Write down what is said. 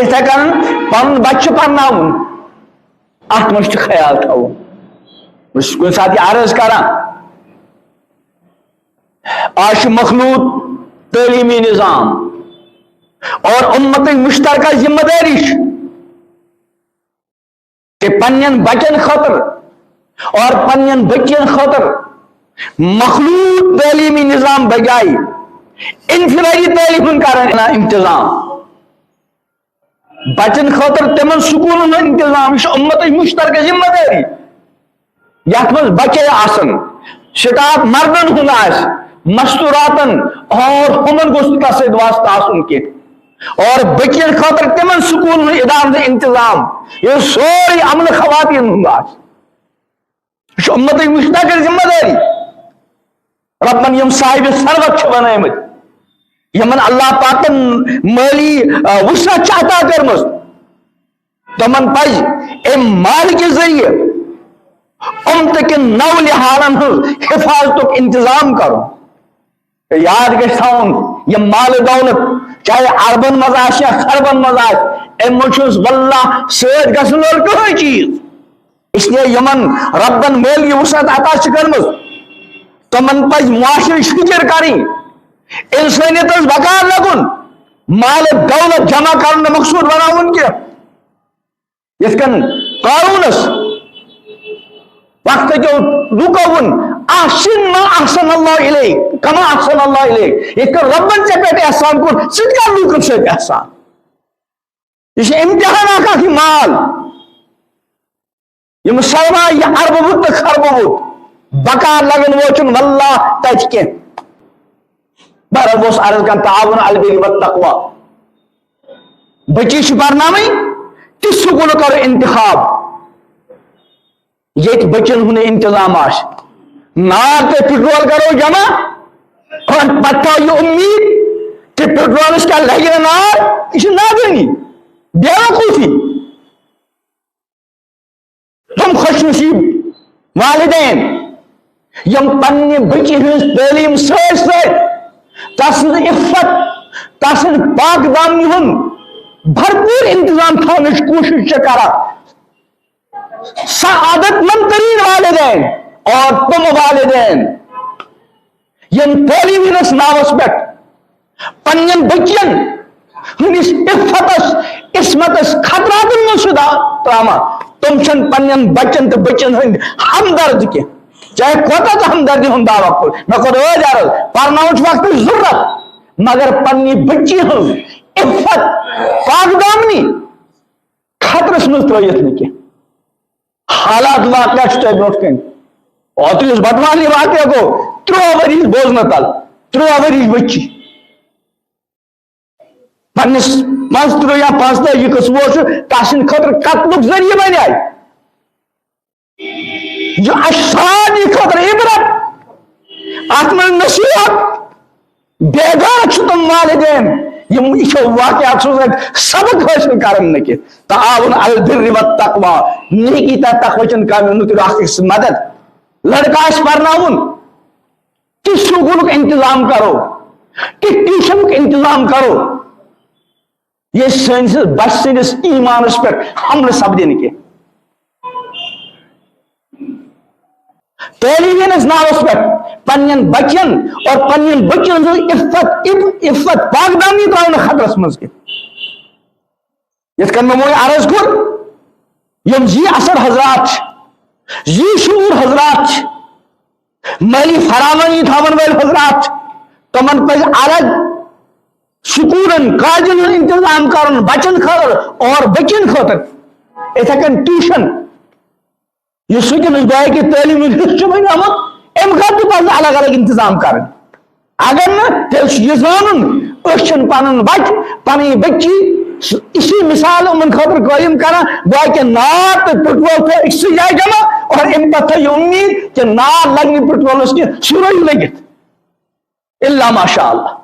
اتھے کن پن بچہ پرناؤن ات مجھ خیال تھاؤن بس کن ساتھ یہ عرض کران آج مخلوط تعلیمی نظام اور امت مشترکہ ذمہ داری کہ پنین بچن خاطر اور پنین بچین خاطر مخلوط تعلیمی نظام بجائے انفرادی تعلیم کرنا انتظام بچن خاطر تمن سکولن انتظام یہ امت مشترکہ ذمہ داری یت مز بچے آسن سٹاف مردن ہند آس مستوراتن اور ہمن گوس تس واسطہ آسن کی اور بچین خاطر تمن سکول ادارہ انتظام یہ سوری عمل خواتین ہند آس امت مشترکہ ذمہ داری ربن یم صاحب ثروت بنامت یمن اللہ پاکن مالی وسعت عطا کرمس تمن پز ام مال کے ذریعے امت کے نو لحاظن حفاظت انتظام کرو یاد گھس تھاؤن یہ مال دولت چاہے اربن مز آس یا خربن مز آس ام چھس واللہ سۭتۍ گژھن وول کٕہٕنۍ چیز اس لیے یمن ربن مالی وسعت عطا کرمس تمن پز معاشرٕچ فکر کریں انسانیت بکار لگن مال دولت جمع کرنے مقصود بناؤن کے اس کن قارونس وقت جو لکون احسن ما احسن اللہ علیہ کما احسن اللہ علیہ یہ کہ ربن سے پیٹ احسان کو صدقہ لکن سے احسان یہ امتحان آقا کی مال یہ مسلمہ یہ عرب بود خرب بود بکار لگن وچن واللہ تج کے بہرحال بہت عرض کر تعاون علی البر والتقوی بچی برنامے کس سکول کرو انتخاب یہ بچن ہن انتظام آش نار تے پٹرول کرو جمع اور پتہ یہ امید کہ پٹرول اس کا لگے نار اس نادنی بیوقوفی تم خوش نصیب والدین یم پنہ بچی ہز تعلیم سۭتۍ سۭتۍ تسن عفت تسن پاک دامنی ہن بھرپور انتظام تھونچ کوشش کرا سعادت مند ترین والدین اور تم والدین یم تعلیم ہنس ناوس پہ پنن بچین ہنس عفتس عصمتس خطرات من سدا تراما تم چھن پنن بچن تو بچن ہند ہمدرد کی چاہے کوتا تو ہمدردی ہوں دعویٰ کو میں کو روز جارل پرناؤچ وقت ضرورت مگر پنی بچی ہوں عفت پاک دامنی خطرس مز ترائیت نکی حالات واقعہ چھتے بروٹ کن اور تو اس بدوانی واقعہ کو 3 وریز بوزنا تل 3 وریز بچی پنس مستر یا پانستا یہ قصبو چھو تاسن خطر قتلک ذریعہ بنی آئی جو اشانی خطر عبرت آتمن نصیحت بیگار چھتم والدین یہ واقعات سوزک سبق حاصل کرن نکی تعاون علی البر والتقوی نیکی تا تقویچن کامی نتر آخر مدد لڑکا اس پرناون کس سکول کا انتظام کرو کس ٹیوشن کا انتظام کرو یہ سنس بچ سنس ایمان اس پر حمل سب دینے کے تعلیم اس ناوس پہ پنین بچن اور پنین بچن عفت پاک دامنی تراؤن خطرس مز کے یہ کن میں موئی عرض کر یم جی اثر حضرات جی شعور حضرات مالی فراوانی تھاون ویل حضرات تمن پہ الگ سکولن کالجن انتظام کرن بچن خاطر اور بچن خاطر اتھا کن ٹیوشن یہ سکن اس بھائی کی تعلیم چمین آمد امکان تو پاس الگ الگ انتظام کرن اگر نا تیل یہ زانن اچھن پانن بچ پانی بچی اسی مثال من خاطر قائم کرنا بھائی کہ نار تو پٹرول تھا اس سے جائے جمع اور ان پر تھا یہ امید کہ نار لگنی پٹرول اس کی سورج لگت اللہ ماشاءاللہ